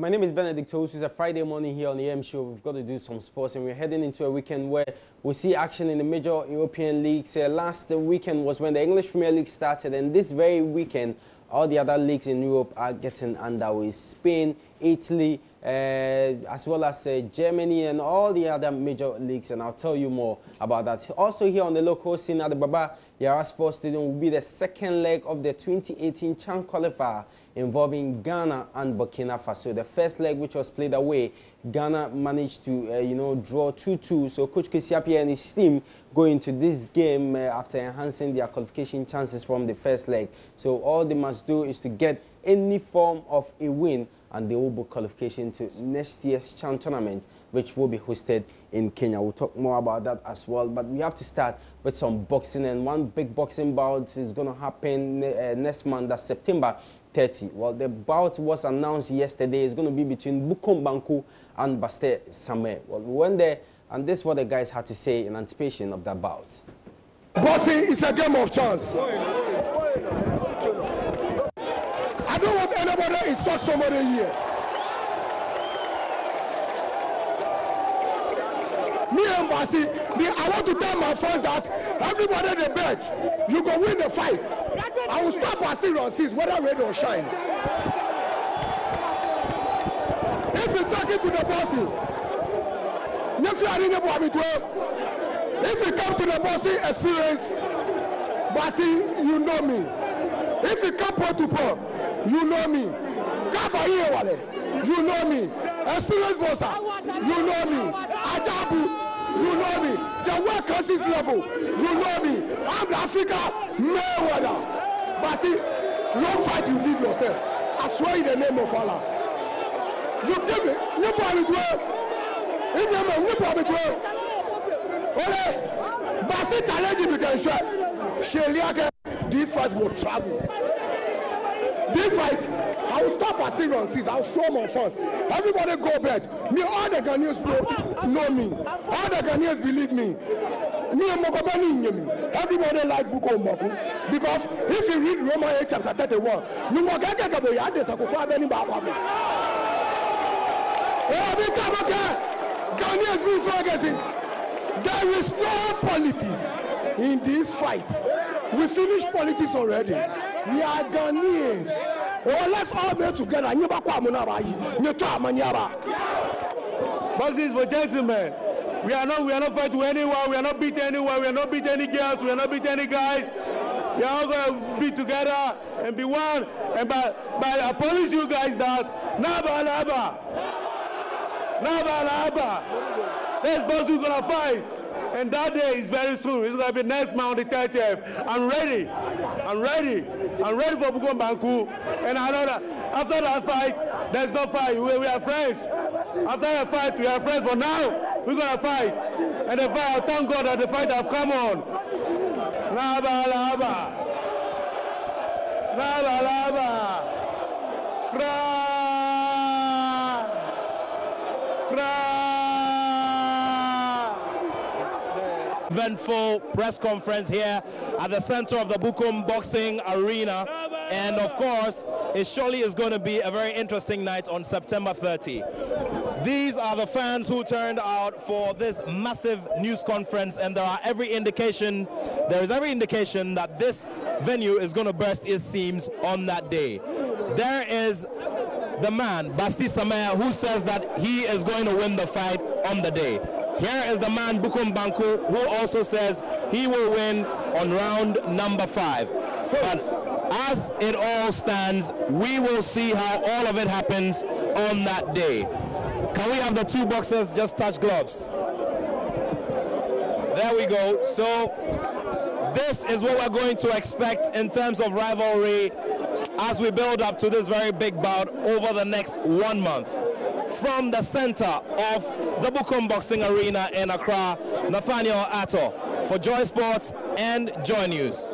My name is Benedict Owusu. It's a Friday morning here on the AM show. We've got to do some sports, and we're heading into a weekend where we'll see action in the major European leagues. Last weekend was when the English Premier League started, and this very weekend, all the other leagues in Europe are getting underway. Spain, Italy, as well as Germany and all the other major leagues, and I'll tell you more about that. Also here on the local scene at the Baba Yara Sports Stadium will be the second leg of the 2018 CHAN qualifier involving Ghana and Burkina Faso. The first leg, which was played away, Ghana managed to, draw 2-2. So Coach Kwesi and his team go into this game after enhancing their qualification chances from the first leg. So all they must do is to get any form of a win, and they will book qualification to next year's CHAN tournament, which will be hosted in Kenya. We'll talk more about that as well. But we have to start with some boxing, and one big boxing bout is going to happen next month, that's September 30. Well, the bout was announced yesterday. It's going to be between Bukom Banku and Bastie Samir. Well, we went there, and this is what the guys had to say in anticipation of that bout. Boxing is a game of chance. I don't want anybody to insult somebody here. Me and Bastie, I want to tell my friends that everybody they bet, you go win the fight. I will stop Bastie on seats, whether rain or shine. If you're talking to the Bastie, if you come to the Bastie experience, Bastie, you know me. If you come to Paul, you know me. You know me. Experience Bossa, you know me. Ajabu, you know me. The world crisis level, you know me. I'm the Africa Mayweather. Bastie, don't fight, you leave yourself. I swear in the name of Allah. You give me, you probably do it. In your man, you probably do it. Okay, Bastie challenge you can share. This fight will travel. This fight, I will stop at 3 on 6. I'll show my first. Everybody go bed. Me, all the Ghanaians know me. All the Ghanaians believe me. Me and Mokobani, everybody like Bukom Banku. Because if you read Romans 8 chapter 31, you will get a boy. Ghanaians be focusing. There is no politics in this fight. We finished politics already. We are Ghanaians. Oh, let's all be together. Boxing for gentlemen. We are not fighting anyone. We are not beating anyone. We are not beating any girls. We are not beating any guys. We are all going to be together and be one. And by I promise you guys that Naba Naba. This boxing gonna fight. And that day is very soon. It's going to be next month, the 30th. I'm ready. I'm ready for Bukom Banku. And I know that after that fight, there's no fight. We are friends. After the fight, we are friends. But now, we're going to fight. And the fight, I thank God that the fight has come on. Laba, laba. Laba, laba. Eventful press conference here at the center of the Bukom Boxing Arena, and of course it surely is going to be a very interesting night on September 30. These are the fans who turned out for this massive news conference, and there is every indication that this venue is going to burst its seams on that day. There is the man Bastie Samir, who says that he is going to win the fight on the day. Here is the man Bukom Banku, who also says he will win on round number 5. But as it all stands, we will see how all of it happens on that day. Can we have the two boxers just touch gloves? There we go. So this is what we're going to expect in terms of rivalry as we build up to this very big bout over the next 1 month. From the center of the Bukom Boxing Arena in Accra, Nathaniel Atto for Joy Sports and Joy News.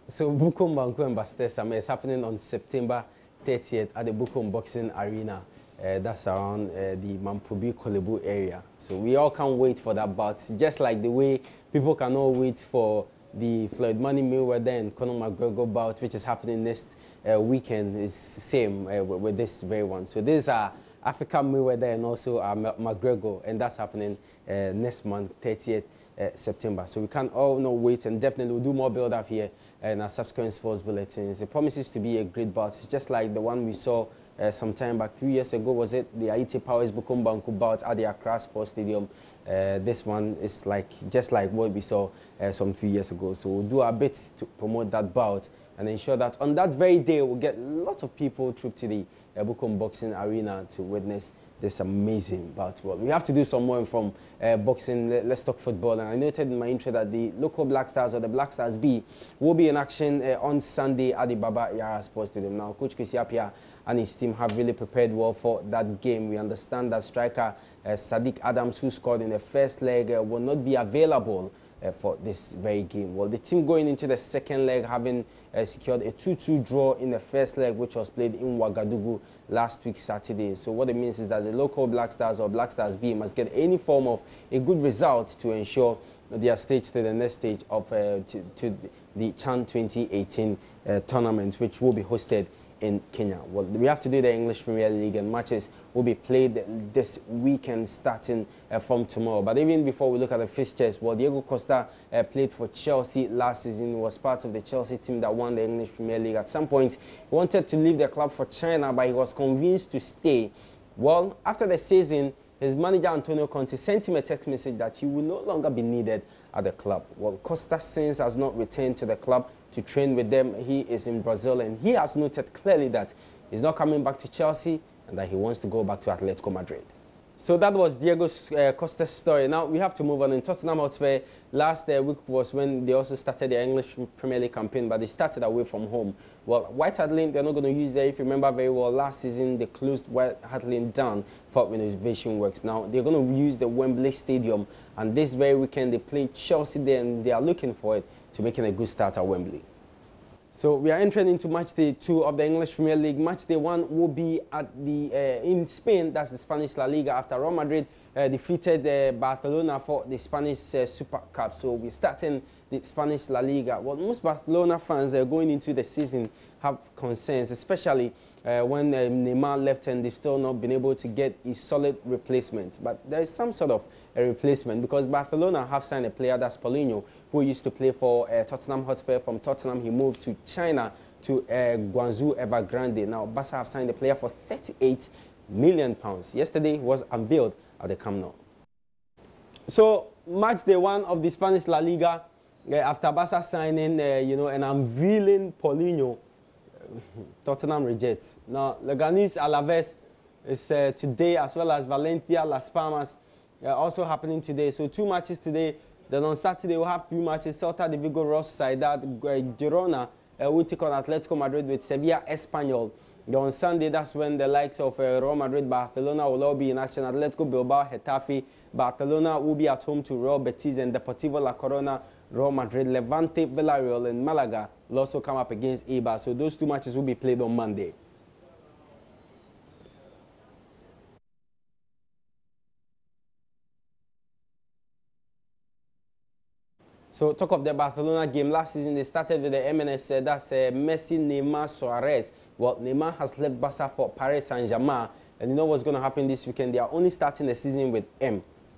So Bukom Banku and Bastie Samir is happening on September 30th at the Bukom Boxing Arena. That's around the Mampubi Kolebu area. So we all can't wait for that bout, just like the way people cannot wait for the Floyd Mayweather and Conor McGregor bout, which is happening next weekend, is same with this very one. So these are African Mayweather and also McGregor, and that's happening next month, 30th September. So we can all wait, and definitely we'll do more build up here in our subsequent sports bulletins. It promises to be a great bout. It's just like the one we saw some time back, 3 years ago, was it? The Haiti Powers Bukom Banku bout at the Accra Sports Stadium. This one is just like what we saw some few years ago. So we'll do our bit to promote that bout and ensure that on that very day we'll get lots of people troop to the Bukom Boxing Arena to witness this amazing bout. Well, we have to do some more from boxing. Let's talk football. And I noted in my intro that the local Black Stars, or the Black Stars B, will be in action on Sunday at the Baba Yara Sports Stadium. Now, Coach Kwesi Appiah and his team have really prepared well for that game. We understand that striker Sadiq Adams, who scored in the first leg, will not be available for this very game. Well, the team going into the second leg, having secured a 2-2 draw in the first leg, which was played in Ouagadougou last week Saturday. So what it means is that the local Black Stars, or Black Stars B, must get any form of a good result to ensure their stage to the next stage of to the CHAN 2018 tournament, which will be hosted in Kenya. Well, we have to do the English Premier League, and matches will be played this weekend starting from tomorrow. But even before we look at the fixtures, well, Diego Costa played for Chelsea last season, was part of the Chelsea team that won the English Premier League. At some point, he wanted to leave the club for China, but he was convinced to stay. Well, after the season, his manager Antonio Conte sent him a text message that he will no longer be needed at the club. Well, Costa since has not returned to the club to train with them. He is in Brazil, and he has noted clearly that he's not coming back to Chelsea and that he wants to go back to Atletico Madrid. So that was Diego Costa's story. Now we have to move on. In Tottenham Hotspur, last week was when they also started their English Premier League campaign, but they started away from home. Well, White Hart Lane, they're not going to use there. If you remember very well, last season they closed White Hart Lane down for renovation works. Now they're going to use the Wembley Stadium, and this very weekend they play Chelsea there, and they are looking for it to making a good start at Wembley. So we are entering into match day 2 of the English Premier League. Match day 1 will be at the in Spain. That's the Spanish La Liga, after Real Madrid defeated Barcelona for the Spanish Super Cup. So we're starting the Spanish La Liga. Well, most Barcelona fans going into the season have concerns, especially when Neymar left and they've still not been able to get a solid replacement. But there is some sort of a replacement, because Barcelona have signed a player, that's Paulinho, who used to play for Tottenham Hotspur. From Tottenham, he moved to China, to Guangzhou Evergrande. Now, Barca have signed a player for £38 million. Yesterday, he was unveiled at the Camp Nou. So, match day 1 of the Spanish La Liga, after Barca signing, and unveiling Paulinho, Tottenham reject. Now, Leganés Alaves is today, as well as Valencia, Las Palmas, also happening today. So 2 matches today. Then on Saturday we'll have 3 matches. Celta de Vigo, Real Sociedad, Girona will take on Atletico Madrid with Sevilla Espanyol. Then on Sunday, that's when the likes of Real Madrid, Barcelona will all be in action. Atletico Bilbao, Getafe. Barcelona will be at home to Real Betis, and Deportivo La Corona, Real Madrid, Levante, Villarreal, and Malaga will also come up against Eibar. So those 2 matches will be played on Monday. So talk of the Barcelona game. Last season they started with the MNS, that's Messi, Neymar, Suarez. Well, Neymar has left Barca for Paris Saint-Germain, and you know what's going to happen this weekend? They are only starting the season with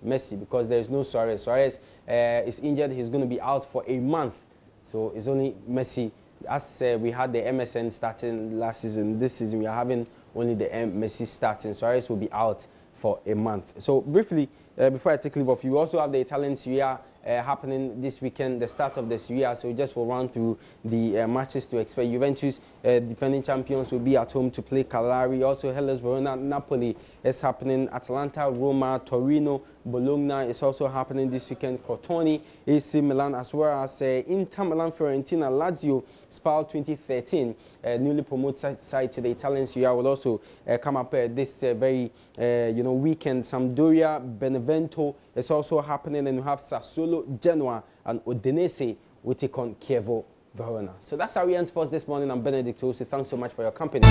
Messi, because there is no Suarez. Suarez is injured. He's going to be out for a month. So it's only Messi. As we had the MSN starting last season, this season we are having only the Messi starting. Suarez will be out for a month. So briefly, before I take leave of you, we also have the Italian Serie A happening this weekend, the start of the Serie A. So we just will run through the matches to expect. Juventus, defending champions, will be at home to play Cagliari. Also, Hellas Verona, Napoli is happening. Atalanta, Roma, Torino, Bologna is also happening this weekend. Crotone, AC Milan, as well as Inter Milan, Fiorentina, Lazio, Spal 2013, newly promoted side to the Italian Serie A, will also come up this very weekend. Sampdoria, Benevento is also happening, and we have Sassuolo, Genoa, and Udinese will take on Chievo Verona. So that's our end sports this morning. I'm Benedict Ose. Thanks so much for your company.